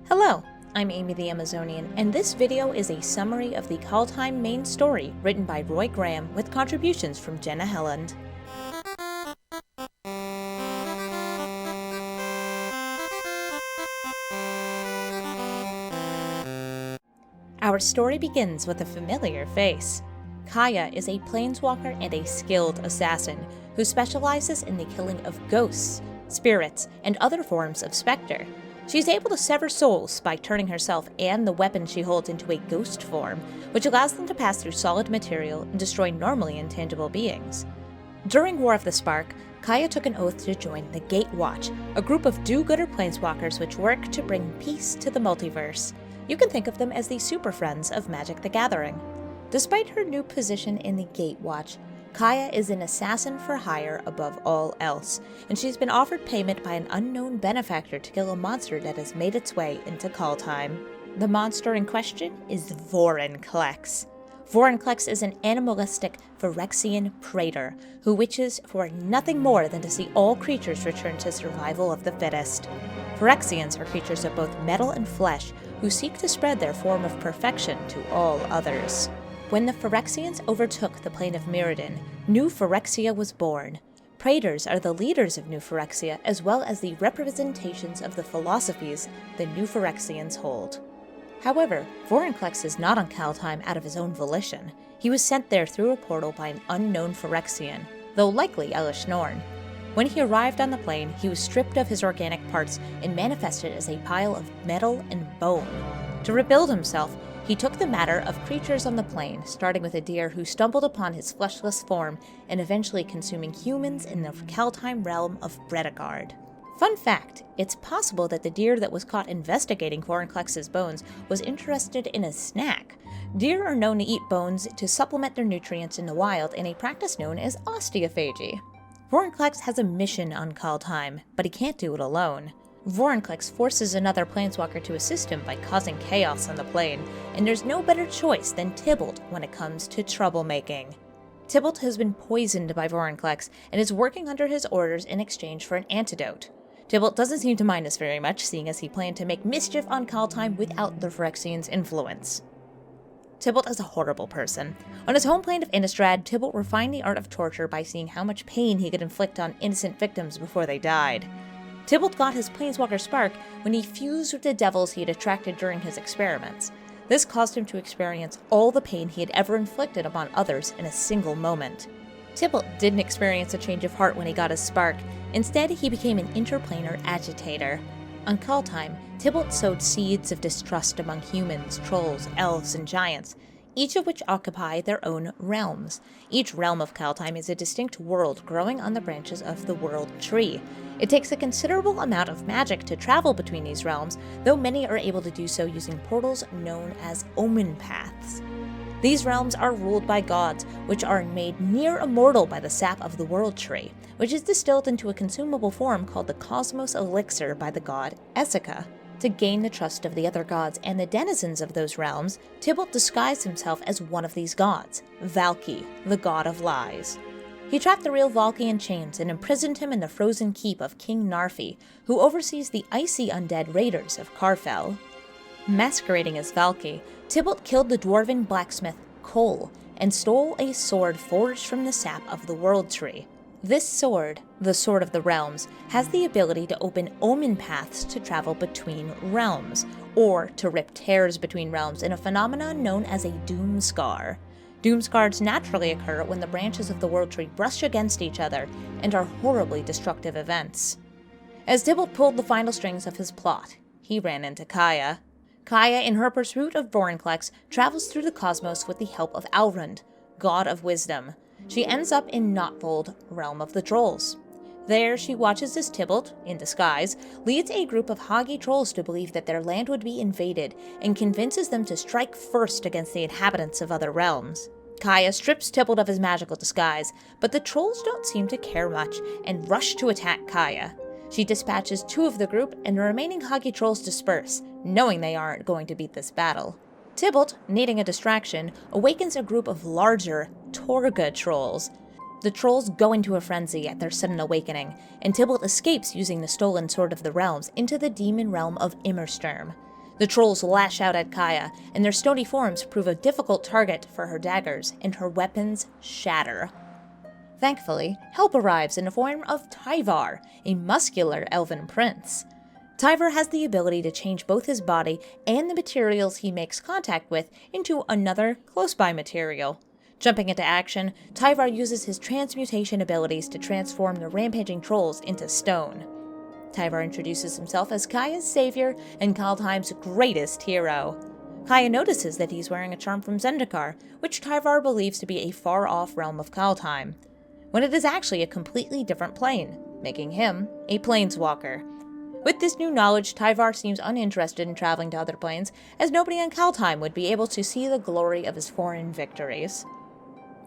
Hello, I'm Amy the Amazonian, and this video is a summary of the Kaldheim main story written by Roy Graham with contributions from Jenna Helland. Our story begins with a familiar face. Kaya is a planeswalker and a skilled assassin who specializes in the killing of ghosts, spirits, and other forms of specter. She's able to sever souls by turning herself and the weapon she holds into a ghost form, which allows them to pass through solid material and destroy normally intangible beings. During War of the Spark, Kaya took an oath to join the Gatewatch, a group of do-gooder planeswalkers which work to bring peace to the multiverse. You can think of them as the Super Friends of Magic the Gathering. Despite her new position in the Gatewatch, Kaya is an assassin for hire above all else, and she's been offered payment by an unknown benefactor to kill a monster that has made its way into Kaldheim. The monster in question is Vorinclex. Vorinclex is an animalistic Phyrexian praetor who wishes for nothing more than to see all creatures return to survival of the fittest. Phyrexians are creatures of both metal and flesh who seek to spread their form of perfection to all others. When the Phyrexians overtook the plane of Mirrodin, New Phyrexia was born. Praetors are the leaders of New Phyrexia, as well as the representations of the philosophies the New Phyrexians hold. However, Vorinclex is not on Kaldheim out of his own volition. He was sent there through a portal by an unknown Phyrexian, though likely Elish Norn. When he arrived on the plane, he was stripped of his organic parts and manifested as a pile of metal and bone. To rebuild himself, he took the matter of creatures on the plane, starting with a deer who stumbled upon his fleshless form and eventually consuming humans in the Kaldheim realm of Bredegard. Fun fact, it's possible that the deer that was caught investigating Vorinclex's bones was interested in a snack. Deer are known to eat bones to supplement their nutrients in the wild in a practice known as osteophagy. Vorinclex has a mission on Kaldheim, but he can't do it alone. Vorinclex forces another planeswalker to assist him by causing chaos on the plane, and there's no better choice than Tybalt when it comes to troublemaking. Tybalt has been poisoned by Vorinclex and is working under his orders in exchange for an antidote. Tybalt doesn't seem to mind this very much, seeing as he planned to make mischief on Kaldheim without the Phyrexians' influence. Tybalt is a horrible person. On his home plane of Innistrad, Tybalt refined the art of torture by seeing how much pain he could inflict on innocent victims before they died. Tybalt got his Planeswalker Spark when he fused with the devils he had attracted during his experiments. This caused him to experience all the pain he had ever inflicted upon others in a single moment. Tybalt didn't experience a change of heart when he got his Spark. Instead, he became an interplanar agitator. On Kaldheim, Tybalt sowed seeds of distrust among humans, trolls, elves, and giants, each of which occupy their own realms. Each realm of Kaldheim is a distinct world growing on the branches of the World Tree. It takes a considerable amount of magic to travel between these realms, though many are able to do so using portals known as omen paths. These realms are ruled by gods, which are made near immortal by the sap of the World Tree, which is distilled into a consumable form called the Cosmos Elixir by the god Essika. To gain the trust of the other gods and the denizens of those realms, Tybalt disguised himself as one of these gods, Valki, the god of lies. He trapped the real Valki in chains and imprisoned him in the frozen keep of King Narfi, who oversees the icy undead raiders of Karfell. Masquerading as Valki, Tybalt killed the dwarven blacksmith Kol and stole a sword forged from the sap of the World Tree. This sword, the Sword of the Realms, has the ability to open omen paths to travel between realms, or to rip tears between realms in a phenomenon known as a Doomscar. Doomscars naturally occur when the branches of the World Tree brush against each other and are horribly destructive events. As Tybalt pulled the final strings of his plot, he ran into Kaya. Kaya, in her pursuit of Vorinclex, travels through the cosmos with the help of Alrund, god of wisdom. She ends up in Notvold, realm of the trolls. There, she watches as Tybalt, in disguise, leads a group of Hagi trolls to believe that their land would be invaded, and convinces them to strike first against the inhabitants of other realms. Kaya strips Tybalt of his magical disguise, but the trolls don't seem to care much, and rush to attack Kaya. She dispatches two of the group, and the remaining Hagi trolls disperse, knowing they aren't going to beat this battle. Tybalt, needing a distraction, awakens a group of larger Torga trolls. The trolls go into a frenzy at their sudden awakening, and Tybalt escapes using the stolen Sword of the Realms into the demon realm of Immersturm. The trolls lash out at Kaya, and their stony forms prove a difficult target for her daggers, and her weapons shatter. Thankfully, help arrives in the form of Tyvar, a muscular elven prince. Tyvar has the ability to change both his body and the materials he makes contact with into another close-by material. Jumping into action, Tyvar uses his transmutation abilities to transform the rampaging trolls into stone. Tyvar introduces himself as Kaya's savior and Kaldheim's greatest hero. Kaya notices that he's wearing a charm from Zendikar, which Tyvar believes to be a far-off realm of Kaldheim, when it is actually a completely different plane, making him a planeswalker. With this new knowledge, Tyvar seems uninterested in traveling to other planes, as nobody on Kaldheim would be able to see the glory of his foreign victories.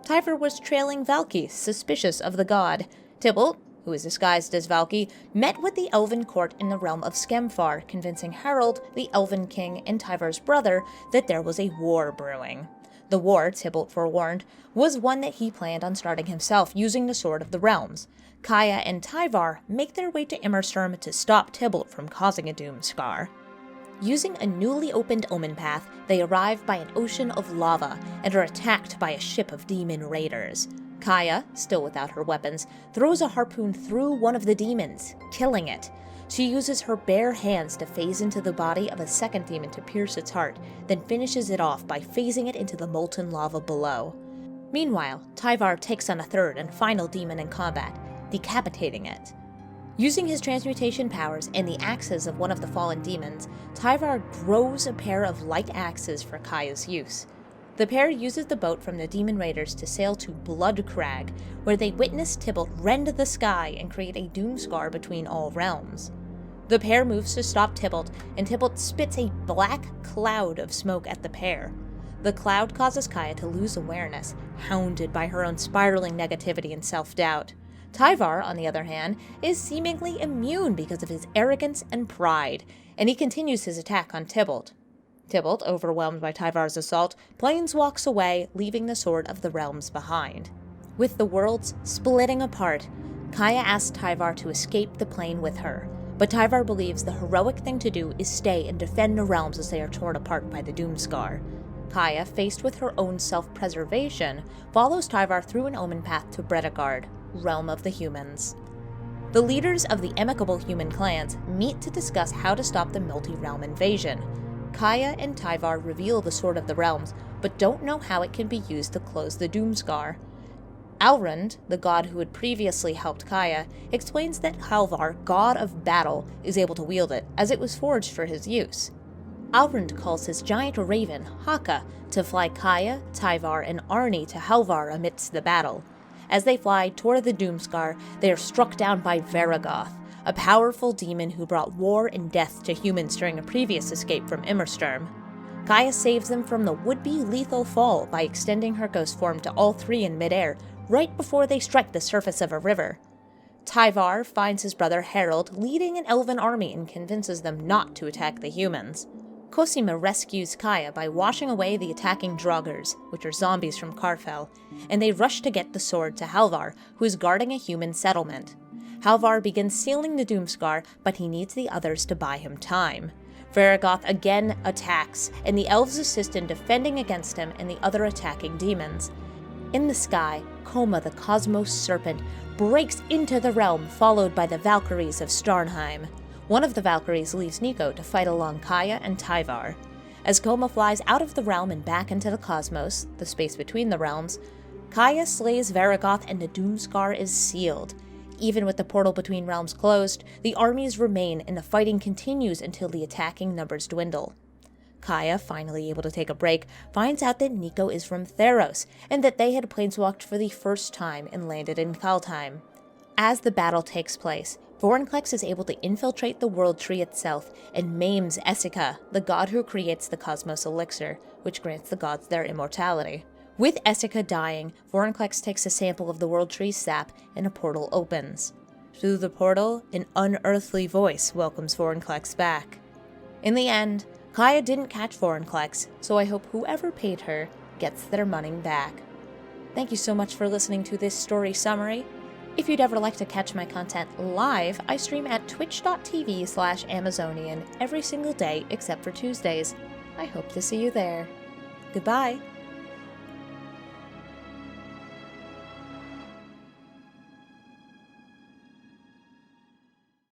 Tyvar was trailing Valky, suspicious of the god. Tybalt, who is disguised as Valky, met with the elven court in the realm of Skemfar, convincing Harold, the elven king and Tyvar's brother, that there was a war brewing. The war, Tybalt forewarned, was one that he planned on starting himself using the Sword of the Realms. Kaya and Tyvar make their way to Immersturm to stop Tybalt from causing a Doomscar. Using a newly opened omen path, they arrive by an ocean of lava and are attacked by a ship of demon raiders. Kaya, still without her weapons, throws a harpoon through one of the demons, killing it. She uses her bare hands to phase into the body of a second demon to pierce its heart, then finishes it off by phasing it into the molten lava below. Meanwhile, Tyvar takes on a third and final demon in combat, decapitating it. Using his transmutation powers and the axes of one of the fallen demons, Tyvar grows a pair of light axes for Kaya's use. The pair uses the boat from the demon raiders to sail to Blood Crag, where they witness Tybalt rend the sky and create a Doomscar between all realms. The pair moves to stop Tybalt, and Tybalt spits a black cloud of smoke at the pair. The cloud causes Kaya to lose awareness, hounded by her own spiraling negativity and self-doubt. Tyvar, on the other hand, is seemingly immune because of his arrogance and pride, and he continues his attack on Tybalt. Tybalt, overwhelmed by Tyvar's assault, planeswalks away, leaving the Sword of the Realms behind. With the worlds splitting apart, Kaya asks Tyvar to escape the plane with her, but Tyvar believes the heroic thing to do is stay and defend the realms as they are torn apart by the Doomscar. Kaya, faced with her own self-preservation, follows Tyvar through an omen path to Bredegard, realm of the humans. The leaders of the amicable human clans meet to discuss how to stop the multi-realm invasion. Kaya and Tyvar reveal the Sword of the Realms, but don't know how it can be used to close the Doomscar. Alrund, the god who had previously helped Kaya, explains that Halvar, god of battle, is able to wield it, as it was forged for his use. Alrund calls his giant raven, Haka, to fly Kaya, Tyvar, and Arni to Halvar amidst the battle. As they fly toward the Doomscar, they are struck down by Varagoth, a powerful demon who brought war and death to humans during a previous escape from Immersturm. Kaya saves them from the would-be lethal fall by extending her ghost form to all three in midair, right before they strike the surface of a river. Tyvar finds his brother Harold leading an elven army and convinces them not to attack the humans. Cosima rescues Kaya by washing away the attacking Draugrs, which are zombies from Karfell, and they rush to get the sword to Halvar, who is guarding a human settlement. Halvar begins sealing the Doomscar, but he needs the others to buy him time. Varagoth again attacks, and the elves assist in defending against him and the other attacking demons. In the sky, Koma the Cosmos Serpent breaks into the realm, followed by the Valkyries of Starnheim. One of the Valkyries leaves Nico to fight along Kaya and Tyvar. As Koma flies out of the realm and back into the cosmos, the space between the realms, Kaya slays Varagoth and the Doomscar is sealed. Even with the portal between realms closed, the armies remain and the fighting continues until the attacking numbers dwindle. Kaya, finally able to take a break, finds out that Nico is from Theros, and that they had planeswalked for the first time and landed in Kaldheim. As the battle takes place, Vorinclex is able to infiltrate the World Tree itself and maims Essika, the god who creates the Cosmos Elixir, which grants the gods their immortality. With Essika dying, Vorinclex takes a sample of the World Tree's sap and a portal opens. Through the portal, an unearthly voice welcomes Vorinclex back. In the end, Kaya didn't catch Vorinclex, so I hope whoever paid her gets their money back. Thank you so much for listening to this story summary. If you'd ever like to catch my content live, I stream at twitch.tv/Amazonian every single day except for Tuesdays. I hope to see you there. Goodbye!